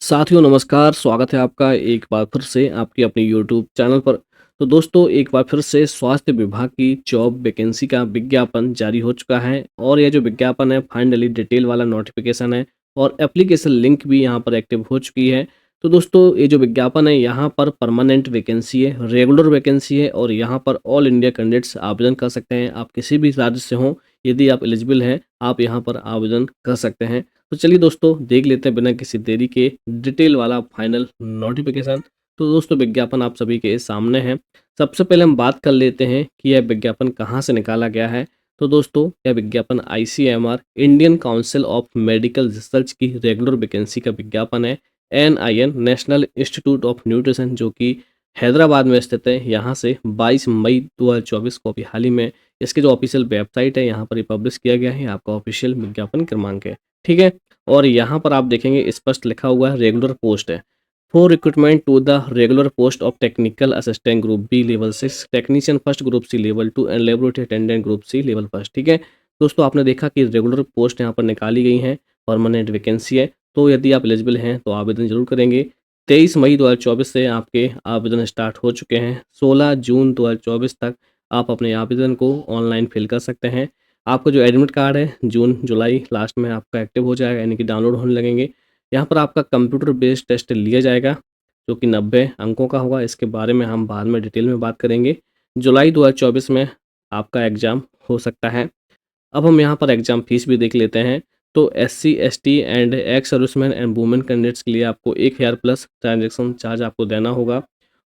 साथियों नमस्कार, स्वागत है आपका एक बार फिर से आपके अपने यूट्यूब चैनल पर। तो दोस्तों एक बार फिर से स्वास्थ्य विभाग की जॉब वैकेंसी का विज्ञापन जारी हो चुका है और यह जो विज्ञापन है फाइनली डिटेल वाला नोटिफिकेशन है और एप्लीकेशन लिंक भी यहाँ पर एक्टिव हो चुकी है। तो दोस्तों ये जो विज्ञापन है यहाँ पर परमानेंट वैकेंसी है, रेगुलर वैकेंसी है और यहाँ पर ऑल इंडिया कैंडिडेट्स आवेदन कर सकते हैं। आप किसी भी राज्य से हों, यदि आप एलिजिबल हैं, आप यहाँ पर आवेदन कर सकते हैं। तो चलिए दोस्तों देख लेते हैं बिना किसी देरी के डिटेल वाला फाइनल नोटिफिकेशन। तो दोस्तों विज्ञापन आप सभी के सामने है। सबसे पहले हम बात कर लेते हैं कि यह विज्ञापन कहाँ से निकाला गया है। तो दोस्तों यह विज्ञापन ICMR Indian council of medical research की रेगुलर वैकेंसी का विज्ञापन है। NIN national institute of nutrition जो कि हैदराबाद में स्थित है, यहाँ से 22 मई 2024 को अभी हाल ही में इसके जो ऑफिशियल वेबसाइट है यहाँ पर ये पब्लिश किया गया है। आपका ऑफिशियल विज्ञापन क्रमांक है, ठीक है। और यहाँ पर आप देखेंगे स्पष्ट लिखा हुआ है रेगुलर पोस्ट है। For recruitment to the regular post of technical assistant group B level 6, technician first group C level 2 and laboratory attendant group C level first, ठीक है। दोस्तों आपने देखा कि रेगुलर पोस्ट यहाँ पर निकाली गई हैं, परमानेंट वैकेंसी है। तो यदि आप एलिजिबल हैं तो आवेदन जरूर करेंगे। 23 मई 2024 से आपके आवेदन स्टार्ट हो चुके हैं। 16 जून 2024 तक आप अपने आवेदन को ऑनलाइन फिल कर सकते हैं। आपका जो एडमिट कार्ड है जून जुलाई लास्ट में आपका एक्टिव हो जाएगा, यानी कि डाउनलोड होने लगेंगे। यहाँ पर आपका कंप्यूटर बेस्ड टेस्ट लिया जाएगा जो कि 90 अंकों का होगा। इसके बारे में हम बाद में डिटेल में बात करेंगे। जुलाई 2024 में आपका एग्ज़ाम हो सकता है। अब हम यहाँ पर एग्ज़ाम फीस भी देख लेते हैं। तो SC ST and ex serviceman and women candidates के लिए आपको 1000 प्लस ट्रांजैक्शन चार्ज आपको देना होगा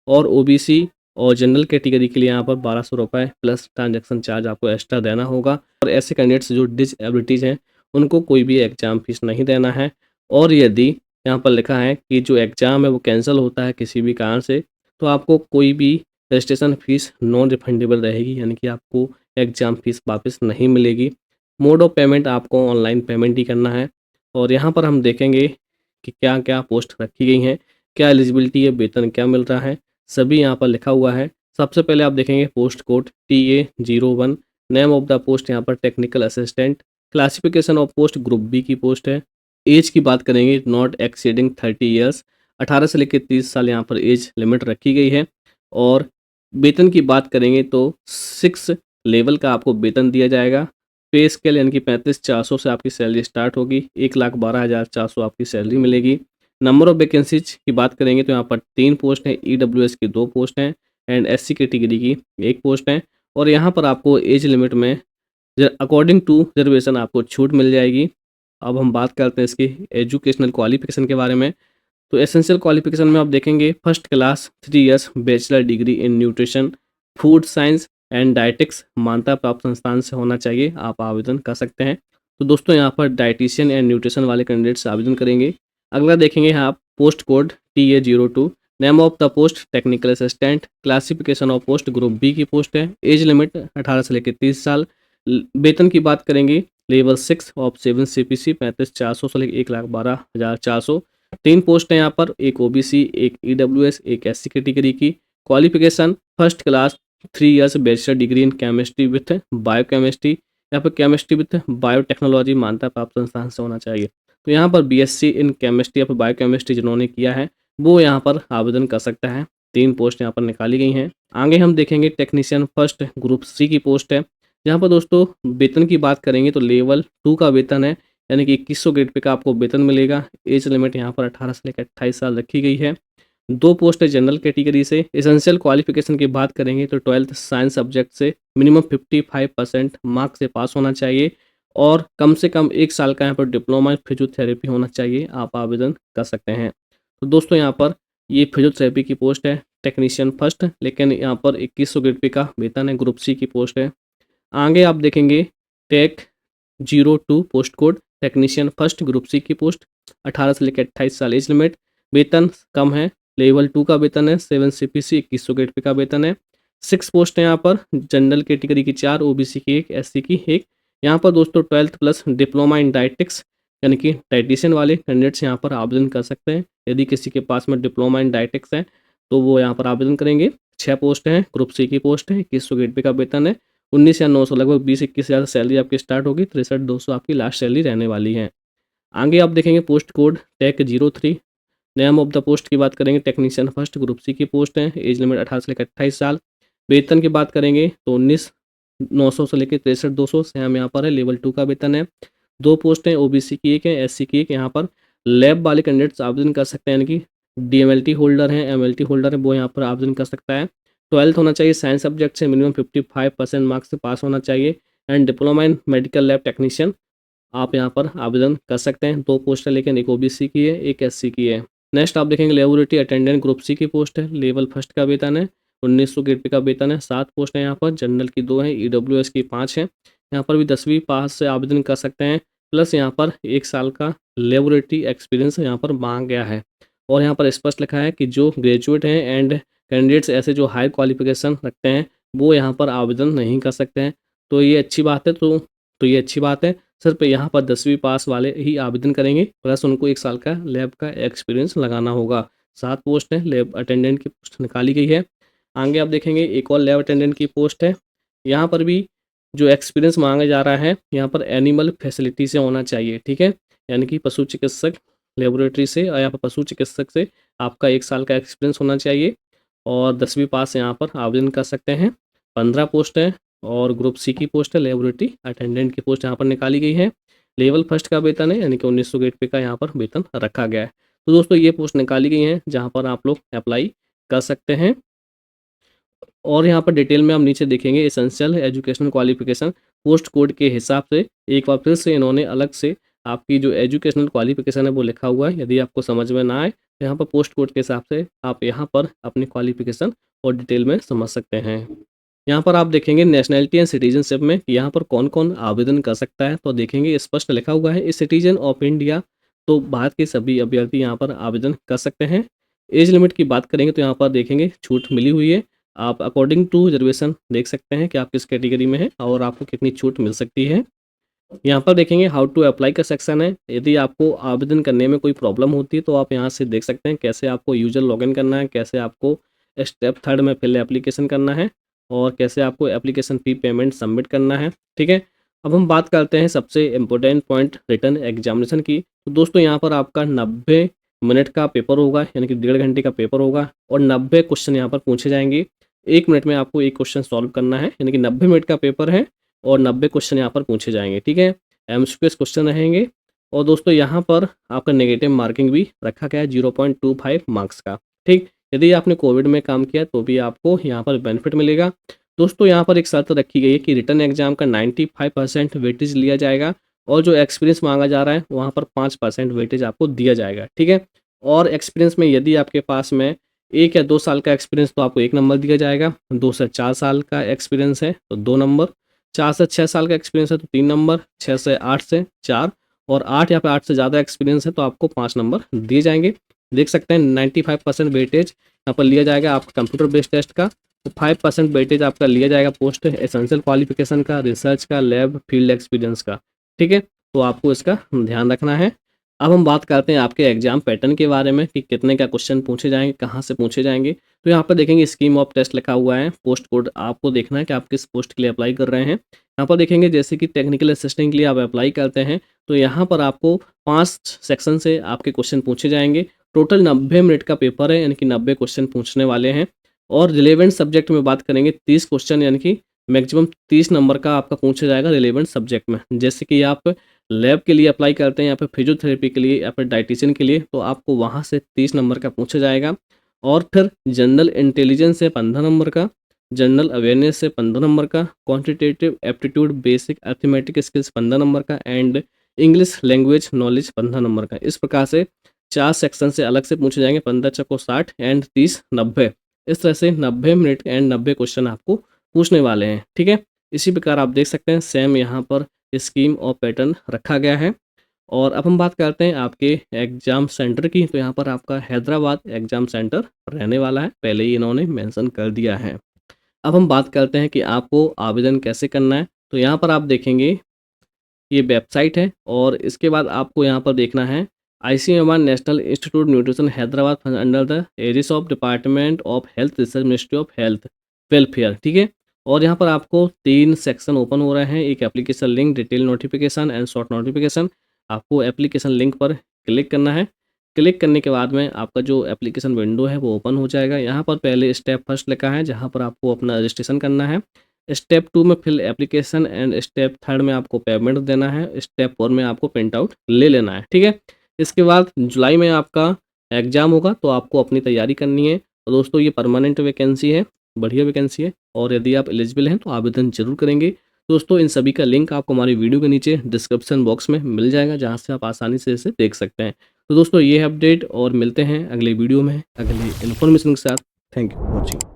और ओबीसी और जनरल कैटेगरी के लिए यहाँ पर 1200 रुपये प्लस ट्रांजैक्शन चार्ज आपको एक्स्ट्रा देना होगा। और ऐसे कैंडिडेट्स जो डिसएबिलिटीज़ हैं उनको कोई भी एग्ज़ाम फीस नहीं देना है। और यदि यहाँ पर लिखा है कि जो एग्ज़ाम है वो कैंसिल होता है किसी भी कारण से, तो आपको कोई भी रजिस्ट्रेशन फ़ीस नॉन रिफंडेबल रहेगी, यानी कि आपको एग्ज़ाम फ़ीस वापस नहीं मिलेगी। मोड ऑफ पेमेंट आपको ऑनलाइन पेमेंट ही करना है। और यहाँ पर हम देखेंगे कि क्या-क्या पोस्ट रखी गई हैं, क्या एलिजिबिलिटी है, वेतन क्या मिल रहा है, सभी यहाँ पर लिखा हुआ है। सबसे पहले आप देखेंगे post code TA01, name of the post यहाँ पर technical assistant, classification of post group B की पोस्ट है। एज की बात करेंगे नॉट एक्सीडिंग 30 ईयर्स, 18 से लेकर 30 साल यहाँ पर एज लिमिट रखी गई है। और वेतन की बात करेंगे तो 6 लेवल का आपको वेतन दिया जाएगा। पे स्केल यानी कि 35,400 से आपकी सैलरी स्टार्ट होगी, 1,12,400 आपकी सैलरी मिलेगी। नंबर ऑफ वैकेंसीज की बात करेंगे तो यहाँ पर 3 पोस्ट हैं, ईडब्ल्यूएस की 2 पोस्ट हैं एंड एससी कैटेगरी की 1 पोस्ट है। और यहाँ पर आपको एज लिमिट में अकॉर्डिंग टू रिजर्वेशन आपको छूट मिल जाएगी। अब हम बात करते हैं इसकी एजुकेशनल क्वालिफिकेशन के बारे में। तो एसेंशियल क्वालिफिकेशन में आप देखेंगे first class 3 years bachelor degree in nutrition food science and dietetics मान्यता प्राप्त संस्थान से होना चाहिए, आप आवेदन कर सकते हैं। तो दोस्तों यहाँ पर डाइटिशियन एंड न्यूट्रिशन वाले कैंडिडेट्स आवेदन करेंगे। अगला देखेंगे आप post code TA02, name of the post technical assistant, classification of post group B की पोस्ट है, एज लिमिट 18 से लेकर 30 साल। वेतन की बात करेंगे लेवल 6 ऑफ 7 CPC 35,400 से लेकर 1,12,400। 3 पोस्ट हैं यहाँ पर, एक ओबीसी, एक ईडब्ल्यूएस, एक एससी कैटेगरी की। Qualification first class 3 years bachelor degree in chemistry with biochemistry, यहाँ पर केमिस्ट्री विथ बायोटेक्नोलॉजी मान्यता प्राप्त संस्थान से होना चाहिए। तो यहाँ पर बीएससी इन केमिस्ट्री या फिर बायोकेमिस्ट्री जिन्होंने किया है वो यहाँ पर आवेदन कर सकता है। 3 पोस्ट यहाँ पर निकाली गई हैं। आगे हम देखेंगे टेक्नीशियन फर्स्ट ग्रुप सी की पोस्ट है। यहाँ पर दोस्तों वेतन की बात करेंगे तो लेवल 2 का वेतन है, यानी कि 2100 ग्रेड पे का आपको वेतन मिलेगा। एज लिमिट यहाँ पर 18 से लेकर 28 साल रखी गई है। 2 पोस्ट है जनरल कैटेगरी से। एसेंशियल क्वालिफिकेशन की बात करेंगे तो 12th साइंस सब्जेक्ट से मिनिमम 55% मार्क्स से पास होना चाहिए और कम से कम 1 साल का यहाँ पर डिप्लोमा फिजियोथेरेपी होना चाहिए, आप आवेदन कर सकते हैं। तो दोस्तों यहाँ पर ये फिजियोथेरेपी की पोस्ट है टेक्नीशियन फर्स्ट, लेकिन यहाँ पर 2100 ग्रेड पे का वेतन है, ग्रुप सी की पोस्ट है। आगे आप देखेंगे tech 02 post code technician first group C की पोस्ट, 18 से लेकर 28 साल एज लिमिट। वेतन कम है, लेवल 2 का वेतन है, 7 CPC 2100 ग्रेड पे का वेतन है। 6 पोस्ट हैं यहाँ पर, जनरल कैटेगरी की 4, ओबीसी की 1, एससी की 1। यहाँ पर दोस्तों 12th plus diploma in dietetics यानी कि डाइटिशियन वाले कैंडिडेट्स यहाँ पर आवेदन कर सकते हैं। यदि किसी के पास में डिप्लोमा इन डाइटिक्स है तो वो यहाँ पर आवेदन करेंगे। 6 पोस्ट हैं, ग्रुप सी की पोस्ट है, 2100 ग्रेड पे का वेतन है। 19 या 900 लगभग 20-21 हज़ार सैलरी आपकी स्टार्ट होगी, 63,200 आपकी लास्ट सैलरी रहने वाली है। आगे आप देखेंगे post code tech 03 name of the post की बात करेंगे टेक्नीशियन फर्स्ट ग्रुप सी की पोस्ट है, एज लिमिट 18 से लेकर 28 साल। वेतन की बात करेंगे तो 19,900 से लेकर 63,200 सेम यहाँ पर है, लेवल 2 का वेतन है। 2 पोस्ट हैं, ओबीसी की 1 है, एससी की 1। यहाँ पर लैब वाले कैंडिडेट्स आवेदन कर सकते हैं, यानी कि डीएमएलटी होल्डर हैं, एमएलटी होल्डर है, वो यहाँ पर आवेदन कर सकता है। 12th होना चाहिए साइंस सब्जेक्ट से, मिनिमम 55% मार्क्स से पास होना चाहिए and diploma in medical lab technician आप यहाँ पर आवेदन कर सकते हैं। 2 पोस्ट है, लेकिन एक ओबीसी की है, एक एससी की है। नेक्स्ट आप देखेंगे लेबोरेटरी अटेंडेंट ग्रुप सी की पोस्ट है, लेवल फर्स्ट का वेतन है, 1900 ग्रेड पे का वेतन है। 7 पोस्ट है यहाँ पर, जनरल की 2 है, ईडब्ल्यूएस की 5 है। यहाँ पर भी 10वीं पास से आवेदन कर सकते हैं, प्लस यहाँ पर 1 साल का लेबोरेटरी एक्सपीरियंस यहाँ पर मांगा गया है। और यहाँ पर स्पष्ट लिखा है कि जो ग्रेजुएट हैं एंड कैंडिडेट्स ऐसे जो हाई क्वालिफिकेशन रखते हैं वो यहाँ पर आवेदन नहीं कर सकते हैं। तो ये अच्छी बात है। तो ये अच्छी बात है। सिर्फ यहाँ पर 10वीं पास वाले ही आवेदन करेंगे, प्लस उनको 1 साल का लैब का एक्सपीरियंस लगाना होगा। 7 पोस्ट है, लैब अटेंडेंट की पोस्ट निकाली गई है। आगे आप देखेंगे एक और लैब अटेंडेंट की पोस्ट है। यहाँ पर भी जो एक्सपीरियंस मांगा जा रहा है, यहाँ पर एनिमल फैसिलिटी से होना चाहिए, ठीक है? यानी कि पशु चिकित्सक लेबोरेटरी से या फिर पशु चिकित्सक से आपका 1 साल का एक्सपीरियंस होना चाहिए और 10वीं पास यहाँ पर आवेदन कर सकते हैं। 15 पोस्ट है और ग्रुप सी की पोस्ट है, लेबोरेटरी अटेंडेंट की पोस्ट यहाँ पर निकाली गई है। लेवल फर्स्ट का वेतन है, यानी कि 1900 ग्रेड पे का यहाँ पर वेतन रखा गया है। तो दोस्तों ये पोस्ट निकाली गई हैं जहाँ पर आप लोग अप्लाई कर सकते हैं। और यहाँ पर डिटेल में हम नीचे देखेंगे essential educational qualification post code के हिसाब से एक बार फिर से इन्होंने अलग से आपकी जो एजुकेशनल क्वालिफिकेशन है वो लिखा हुआ है। यदि आपको समझ में ना आए तो यहाँ पर पोस्ट कोड के हिसाब से आप यहाँ पर अपनी क्वालिफिकेशन और डिटेल में समझ सकते हैं। यहाँ पर आप देखेंगे नेशनैलिटी एंड सिटीजनशिप में यहाँ पर कौन कौन आवेदन कर सकता है, तो देखेंगे स्पष्ट लिखा हुआ है सिटीजन ऑफ इंडिया। तो भारत के सभी अभ्यर्थी यहाँ पर आवेदन कर सकते हैं। एज लिमिट की बात करेंगे तो यहाँ पर देखेंगे छूट मिली हुई है। आप अकॉर्डिंग टू रिजर्वेशन देख सकते हैं कि आप किस कैटेगरी में हैं और आपको कितनी छूट मिल सकती है। यहाँ पर देखेंगे हाउ टू अप्लाई का सेक्शन है। यदि आपको आवेदन करने में कोई प्रॉब्लम होती है तो आप यहाँ से देख सकते हैं कैसे आपको यूजर लॉगिन करना है, कैसे आपको स्टेप 3 में फिल एप्लीकेशन करना है और कैसे आपको एप्लीकेशन फ़ी पेमेंट सबमिट करना है, ठीक है। अब हम बात करते हैं सबसे इम्पोर्टेंट पॉइंट रिटन एग्जामिनेशन की। तो दोस्तों यहाँ पर आपका 90 मिनट का पेपर होगा, यानी कि 1.5 घंटे का पेपर होगा और 90 क्वेश्चन यहाँ पर पूछे जाएंगे। 1 मिनट में आपको एक क्वेश्चन सॉल्व करना है, यानी कि 90 मिनट का पेपर है और 90 क्वेश्चन यहाँ पर पूछे जाएंगे, ठीक है। एमसीक्यूएस क्वेश्चन रहेंगे और दोस्तों यहाँ पर आपका नेगेटिव मार्किंग भी रखा गया है 0.25 मार्क्स का, ठीक। यदि आपने कोविड में काम किया तो भी आपको यहाँ पर बेनिफिट मिलेगा। दोस्तों यहाँ पर एक शर्त रखी गई है कि रिटन एग्जाम का 95% वेटेज लिया जाएगा और जो एक्सपीरियंस मांगा जा रहा है वहाँ पर 5% वेटेज आपको दिया जाएगा, ठीक है। और एक्सपीरियंस में यदि आपके पास में 1 या 2 साल का एक्सपीरियंस तो आपको 1 नंबर दिया जाएगा, 2 से 4 साल का एक्सपीरियंस है तो 2 नंबर, 4 से 6 साल का एक्सपीरियंस है तो 3 नंबर, 6 से 8 से 4 और 8 या फिर 8 से ज़्यादा एक्सपीरियंस है तो आपको 5 नंबर दिए जाएंगे। देख सकते हैं 95% वेटेज यहाँ पर लिया जाएगा आपका कंप्यूटर बेस्ड टेस्ट का, तो 5% वेटेज आपका लिया जाएगा पोस्ट एसेंशियल क्वालिफिकेशन का, रिसर्च का, लैब फील्ड एक्सपीरियंस का, ठीक है। तो आपको इसका ध्यान रखना है। अब हम बात करते हैं आपके एग्जाम पैटर्न के बारे में कि कितने का क्वेश्चन पूछे जाएंगे, कहाँ से पूछे जाएंगे। तो यहाँ पर देखेंगे स्कीम ऑफ टेस्ट लिखा हुआ है, पोस्ट कोड आपको देखना है कि आप किस पोस्ट के लिए अप्लाई कर रहे हैं। यहाँ पर देखेंगे जैसे कि टेक्निकल असिस्टेंट के लिए आप अप्लाई करते हैं तो यहाँ पर आपको 5 सेक्शन से आपके क्वेश्चन पूछे जाएंगे। टोटल 90 मिनट का पेपर है, यानी कि 90 क्वेश्चन पूछने वाले हैं। और रिलेवेंट सब्जेक्ट में बात करेंगे 30 क्वेश्चन, यानी कि मैक्सिमम 30 नंबर का आपका पूछा जाएगा रिलेवेंट सब्जेक्ट में। जैसे कि आप लैब के लिए अप्लाई करते हैं या फिर फिजियोथेरेपी के लिए या फिर डाइटिशियन के लिए तो आपको वहाँ से 30 नंबर का पूछा जाएगा। और फिर जनरल इंटेलिजेंस से 15 नंबर का, जनरल अवेयरनेस से 15 नंबर का, quantitative aptitude basic arithmetic skills 15 number का and English language knowledge 15 number का। इस प्रकार से 4 सेक्शन से अलग से पूछे जाएंगे, 15 चौको 60 एंड 30 90। इस तरह से 90 मिनट एंड 90 क्वेश्चन आपको पूछने वाले हैं, ठीक है। इसी प्रकार आप देख सकते हैं सेम यहाँ पर स्कीम और पैटर्न रखा गया है। और अब हम बात करते हैं आपके एग्ज़ाम सेंटर की। तो यहाँ पर आपका हैदराबाद एग्ज़ाम सेंटर रहने वाला है, पहले ही इन्होंने मेंशन कर दिया है। अब हम बात करते हैं कि आपको आवेदन कैसे करना है। तो यहाँ पर आप देखेंगे ये वेबसाइट है और इसके बाद आपको यहाँ पर देखना है ICMR national institute nutrition Hyderabad under the aegis of department of health research ministry of health welfare, ठीक है। और यहाँ पर आपको 3 सेक्शन ओपन हो रहे हैं, एक application link, detail notification and short notification. आपको एप्लीकेशन लिंक पर क्लिक करना है। क्लिक करने के बाद में आपका जो एप्लीकेशन विंडो है वो ओपन हो जाएगा। यहाँ पर पहले स्टेप फर्स्ट लिखा है जहाँ पर आपको अपना रजिस्ट्रेशन करना है। स्टेप 2 में फिल एप्लीकेशन एंड स्टेप 3 में आपको पेमेंट देना है। स्टेप 4 में आपको प्रिंट आउट ले लेना है, ठीक है। इसके बाद जुलाई में आपका एग्ज़ाम होगा तो आपको अपनी तैयारी करनी है। और दोस्तों ये परमानेंट वैकेंसी है, बढ़िया वैकेंसी है और यदि आप एलिजिबल हैं तो आवेदन ज़रूर करेंगे। दोस्तों इन सभी का लिंक आपको हमारी वीडियो के नीचे डिस्क्रिप्शन बॉक्स में मिल जाएगा, जहाँ से आप आसानी से इसे देख सकते हैं। तो दोस्तों ये है अपडेट और मिलते हैं अगले वीडियो में अगले इन्फॉर्मेशन के साथ। Thank you for watching.